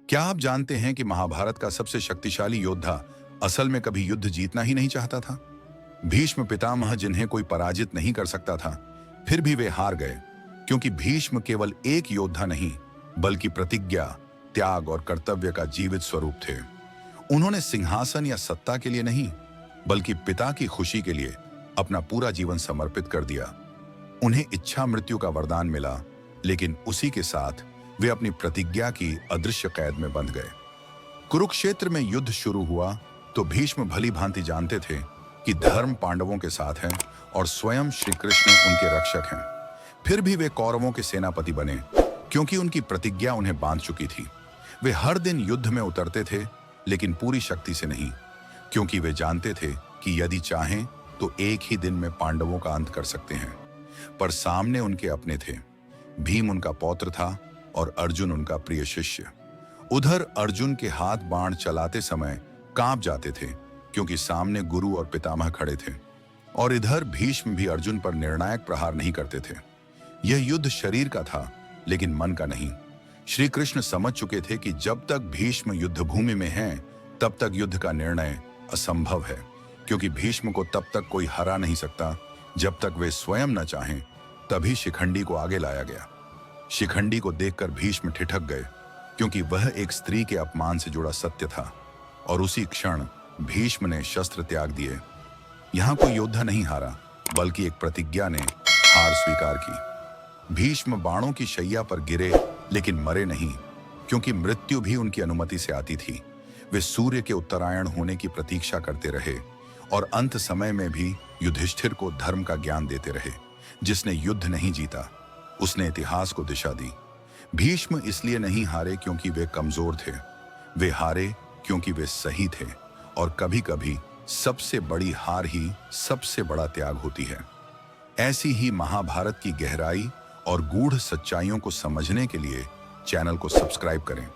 क्या आप जानते हैं कि महाभारत का सबसे शक्तिशाली योद्धा असल में कभी युद्ध जीतना ही नहीं चाहता था? भीष्म पितामह, जिन्हें कोई पराजित नहीं कर सकता था, फिर भी वे हार गए, क्योंकि भीष्म केवल एक योद्धा नहीं, बल्कि प्रतिज्ञा, त्याग और कर्तव्य का जीवित स्वरूप थे। उन्होंने सिंहासन या सत्ता के लिए नहीं, बल्कि पिता की खुशी के लिए अपना पूरा जीवन समर्पित कर दिया। उन्हें इच्छा मृत्यु का वरदान मिला, लेकिन उसी के साथ वे अपनी प्रतिज्ञा की अदृश्य कैद में बंध गए। कुरुक्षेत्र में युद्ध शुरू हुआ तो भीष्म भली भांति जानते थे कि धर्म पांडवों के साथ है और स्वयं श्री कृष्ण उनके रक्षक हैं। फिर भी वे कौरवों के सेनापति बने, क्योंकि उनकी प्रतिज्ञा उन्हें बांध चुकी थी। वे हर दिन युद्ध में उतरते थे, लेकिन पूरी शक्ति से नहीं, क्योंकि वे जानते थे कि यदि चाहें तो एक ही दिन में पांडवों का अंत कर सकते हैं। पर सामने उनके अपने थे। भीम उनका पौत्र था और अर्जुन उनका प्रिय शिष्य। उधर अर्जुन के हाथ बाण चलाते समय कांप जाते थे, क्योंकि सामने गुरु और पितामह खड़े थे, और इधर भीष्म भी अर्जुन पर निर्णायक प्रहार नहीं करते थे। यह युद्ध शरीर का था, लेकिन मन का नहीं। श्री कृष्ण समझ चुके थे कि जब तक भीष्म युद्ध भूमि में हैं, तब तक युद्ध का निर्णय असंभव है, क्योंकि भीष्म को तब तक कोई हरा नहीं सकता जब तक वे स्वयं न चाहें। तभी शिखंडी को आगे लाया गया। शिखंडी को देखकर भीष्म ठिठक गए, क्योंकि वह एक स्त्री के अपमान से जुड़ा सत्य था, और उसी क्षण भीष्म ने शस्त्र त्याग दिए। यहां कोई योद्धा नहीं हारा, बल्कि एक प्रतिज्ञा ने हार स्वीकार की। भीष्म बाणों की शैया पर गिरे, लेकिन मरे नहीं, क्योंकि मृत्यु भी उनकी अनुमति से आती थी। वे सूर्य के उत्तरायण होने की प्रतीक्षा करते रहे, और अंत समय में भी युधिष्ठिर को धर्म का ज्ञान देते रहे। जिसने युद्ध नहीं जीता, उसने इतिहास को दिशा दी। भीष्म इसलिए नहीं हारे क्योंकि वे कमजोर थे, वे हारे क्योंकि वे सही थे। और कभी-कभी सबसे बड़ी हार ही सबसे बड़ा त्याग होती है। ऐसी ही महाभारत की गहराई और गूढ़ सच्चाइयों को समझने के लिए चैनल को सब्सक्राइब करें।